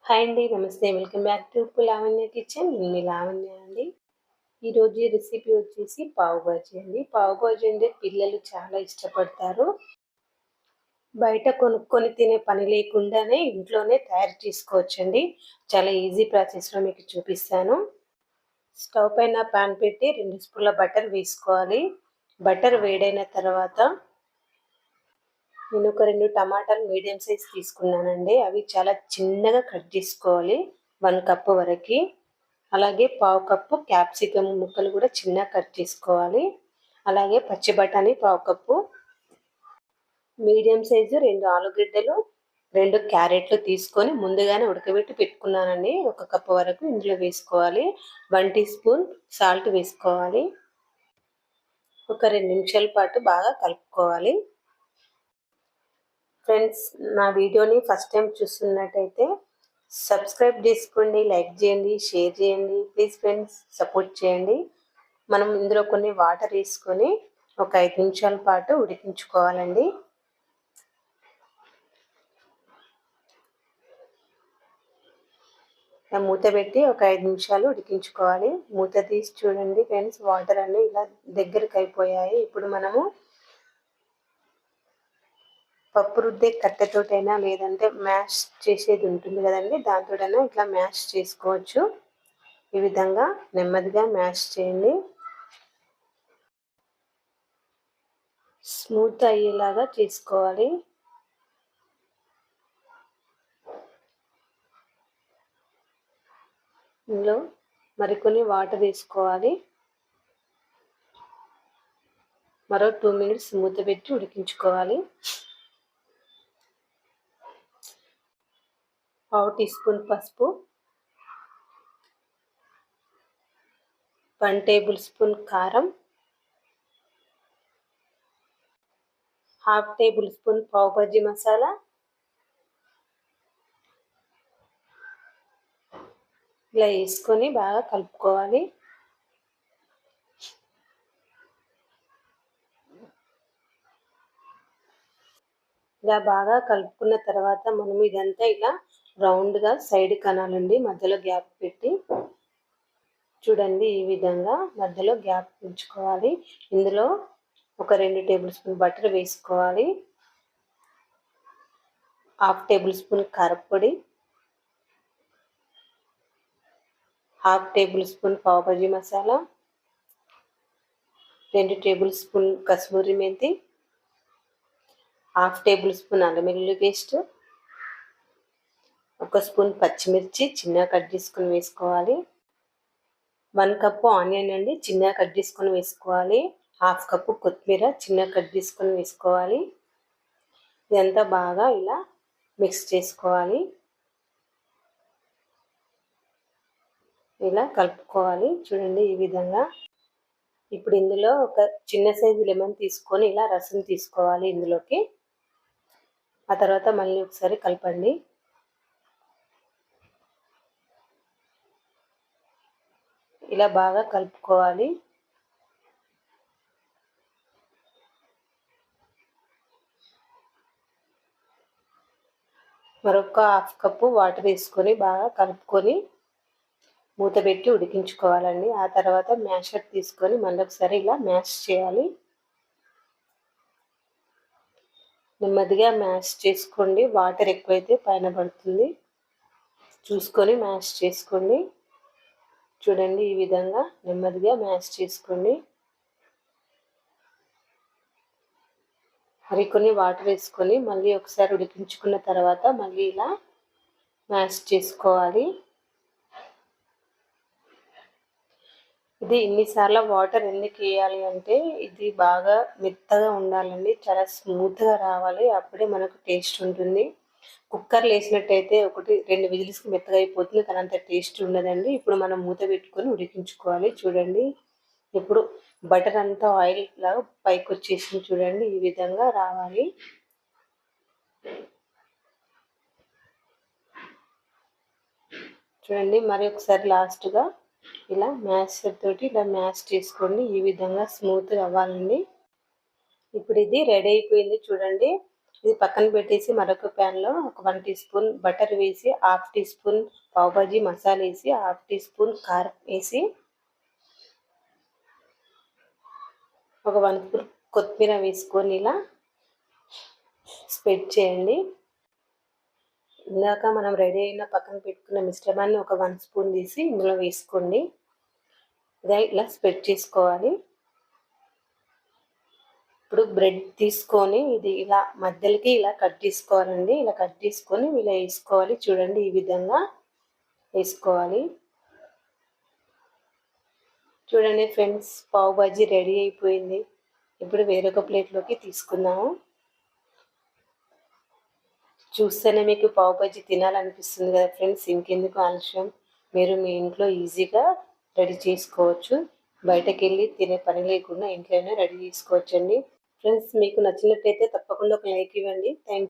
Hi అండి. నమస్తే. Welcome back to Lavanya kitchen. నేను మీ లావణ్య అండి. ఈరోజు ఈ రెసిపీ వచ్చేసి పావు బాజీ అండి. పావు బాజీ అంటే పిల్లలు చాలా ఇష్టపడతారు. బయట కొనుక్కొని తినే పని లేకుండానే ఇంట్లోనే తయారు చేసుకోవచ్చండి. చాలా ఈజీ ప్రాసెస్‌లో మీకు చూపిస్తాను. స్టవ్ పైన పాన్ పెట్టి 2 స్పూన్ల బటర్ వేసుకోవాలి. బటర్ వేడైన తర్వాత నేను ఒక 2 టమాటాలు మీడియం సైజ్ తీసుకున్నానండి. అవి చాలా చిన్నగా కట్ చేసుకోవాలి. 1 కప్ వరకి. అలాగే పావు కప్పు క్యాప్సికమ్ ముక్కలు కూడా చిన్నగా కట్ చేసుకోవాలి. అలాగే పచ్చి బఠానీ పావు కప్పు, మీడియం సైజు 2 ఆలుగడ్డలు, 2 క్యారెట్లు తీసుకొని ముందుగానే ఉడకబెట్టి పెట్టుకున్నానండి. 1 కప్ వరకు ఇందులో వేసుకోవాలి. 1 టీ స్పూన్ సాల్ట్ వేసుకోవాలి. ఒక 2 నిమిషాల పాటు బాగా కలుపుకోవాలి. ఫ్రెండ్స్, నా వీడియోని ఫస్ట్ టైం చూస్తున్నట్టయితే సబ్స్క్రైబ్ చేసుకోండి, లైక్ చేయండి, షేర్ చేయండి. ప్లీజ్ ఫ్రెండ్స్, సపోర్ట్ చేయండి. మనం ఇందులో కొన్ని వాటర్ వేసుకొని ఒక 5 నిమిషాల పాటు ఉడికించుకోవాలండి. మూత పెట్టి ఒక 5 నిమిషాలు ఉడికించుకోవాలి. మూత తీసి చూడండి ఫ్రెండ్స్, వాటర్ అన్నీ ఇలా దగ్గరికి అయిపోయాయి. ఇప్పుడు మనము పప్పు రుద్దే కట్టెతోటైనా లేదంటే మ్యాష్ చేసేది ఉంటుంది కదండి, దాంతోటైనా ఇట్లా మ్యాష్ చేసుకోవచ్చు. ఈ విధంగా నెమ్మదిగా మ్యాష్ చేయండి. స్మూత్ అయ్యేలాగా చేసుకోవాలి. ఇందులో మరికొన్ని వాటర్ వేసుకోవాలి. మరో 2 మినిట్స్ మూత పెట్టి ఉడికించుకోవాలి. పావు టీ స్పూన్ పసుపు, 1 టేబుల్ స్పూన్ కారం, హాఫ్ టేబుల్ స్పూన్ పావు భాజీ మసాలా, ఇలా వేసుకొని బాగా కలుపుకోవాలి. ఇలా బాగా కలుపుకున్న తర్వాత మనం ఇదంతా ఇలా రౌండ్గా సైడ్ కనాలండి, మధ్యలో గ్యాప్ పెట్టి. చూడండి, ఈ విధంగా మధ్యలో గ్యాప్ ఉంచుకోవాలి. ఇందులో ఒక 2 టేబుల్ స్పూన్ బటర్ వేసుకోవాలి. హాఫ్ టేబుల్ స్పూన్ కారపొడి, హాఫ్ టేబుల్ స్పూన్ పావు భాజీ మసాలా, 2 టేబుల్ స్పూన్ కసూరి మెంతి, హాఫ్ టేబుల్ స్పూన్ అల్లం వెల్లుల్లి పేస్ట్, 1 స్పూన్ పచ్చిమిర్చి చిన్నగా కట్ చేసుకొని వేసుకోవాలి. 1 కప్పు ఆనియన్ అండి, చిన్నగా కట్ చేసుకొని వేసుకోవాలి. హాఫ్ కప్పు కొత్తిమీర చిన్నగా కట్ చేసుకొని వేసుకోవాలి. ఇదంతా బాగా ఇలా మిక్స్ చేసుకోవాలి. ఇలా కలుపుకోవాలి. చూడండి, ఈ విధంగా. ఇప్పుడు ఇందులో ఒక చిన్న సైజు లెమన్ తీసుకొని ఇలా రసం తీసుకోవాలి ఇందులోకి. ఆ తర్వాత మళ్ళీ ఒకసారి కలపండి. ఇలా బాగా కలుపుకోవాలి. మరొక హాఫ్ కప్పు వాటర్ వేసుకొని బాగా కలుపుకొని మూత పెట్టి ఉడికించుకోవాలండి. ఆ తర్వాత మ్యాషర్ తీసుకొని మళ్ళీ ఒకసారి ఇలా మ్యాష్ చేయాలి. నెమ్మదిగా మ్యాష్ చేసుకోండి. వాటర్ ఎక్కువైతే పైన పడుతుంది, చూసుకొని మ్యాష్ చేసుకోండి. చూడండి, ఈ విధంగా నెమ్మదిగా మ్యాష్ చేసుకోండి. మరికొన్ని వాటర్ వేసుకొని మళ్ళీ ఒకసారి ఉడికించుకున్న తర్వాత మళ్ళీ ఇలా మ్యాష్ చేసుకోవాలి. ఇది ఇన్నిసార్లు వాటర్ ఎందుకు వేయాలి అంటే ఇది బాగా మెత్తగా ఉండాలండి, చాలా స్మూత్గా రావాలి, అప్పుడే మనకు టేస్ట్ ఉంటుంది. కుక్కర్లో వేసినట్టయితే 1-2 విజిల్స్కి మెత్తగా అయిపోతుంది, కానీ అంత టేస్ట్ ఉండదండి. ఇప్పుడు మనం మూత పెట్టుకొని ఉడికించుకోవాలి. చూడండి, ఇప్పుడు బటర్ అంతా ఆయిల్ లాగా పైకి వచ్చేసింది. చూడండి, ఈ విధంగా రావాలి. చూడండి, మరి ఒకసారి లాస్ట్గా ఇలా మ్యాషర్ తోటి ఇలా మ్యాష్ చేసుకోండి. ఈ విధంగా స్మూత్గా అవ్వాలండి. ఇప్పుడు ఇది రెడీ అయిపోయింది. చూడండి, ఇది పక్కన పెట్టేసి మరొక ప్యాన్లో ఒక 1 టీ స్పూన్ బటర్ వేసి, హాఫ్ టీ స్పూన్ పావు భాజీ మసాలా వేసి, హాఫ్ టీ స్పూన్ కారం వేసి, ఒక 1 స్పూన్ కొత్తిమీర వేసుకొని ఇలా స్ప్రెడ్ చేయండి. ఇందాక మనం రెడీ అయిన పక్కన పెట్టుకున్న మిశ్రమాన్ని ఒక 1 స్పూన్ తీసి ఇందులో వేసుకోండి. ఇలా స్ప్రెడ్ చేసుకోవాలి. ఇప్పుడు బ్రెడ్ తీసుకొని ఇది ఇలా మధ్యలోకి ఇలా కట్ చేసుకోవాలండి. ఇలా కట్ చేసుకొని ఇలా వేసుకోవాలి. చూడండి, ఈ విధంగా వేసుకోవాలి. చూడండి ఫ్రెండ్స్, పావు భాజీ రెడీ అయిపోయింది. ఇప్పుడు వేరొక ప్లేట్లోకి తీసుకుందాము. చూస్తేనే మీకు పావు భాజీ తినాలనిపిస్తుంది కదా ఫ్రెండ్స్. ఇంకెందుకు ఆలస్యం, మీరు మీ ఇంట్లో ఈజీగా రెడీ చేసుకోవచ్చు. బయటకు వెళ్ళి తినే పని లేకుండా ఇంట్లోనే రెడీ చేసుకోవచ్చండి. ఫ్రెండ్స్, మీకు నచ్చినట్లయితే తప్పకుండా ఒక లైక్ ఇవ్వండి. థ్యాంక్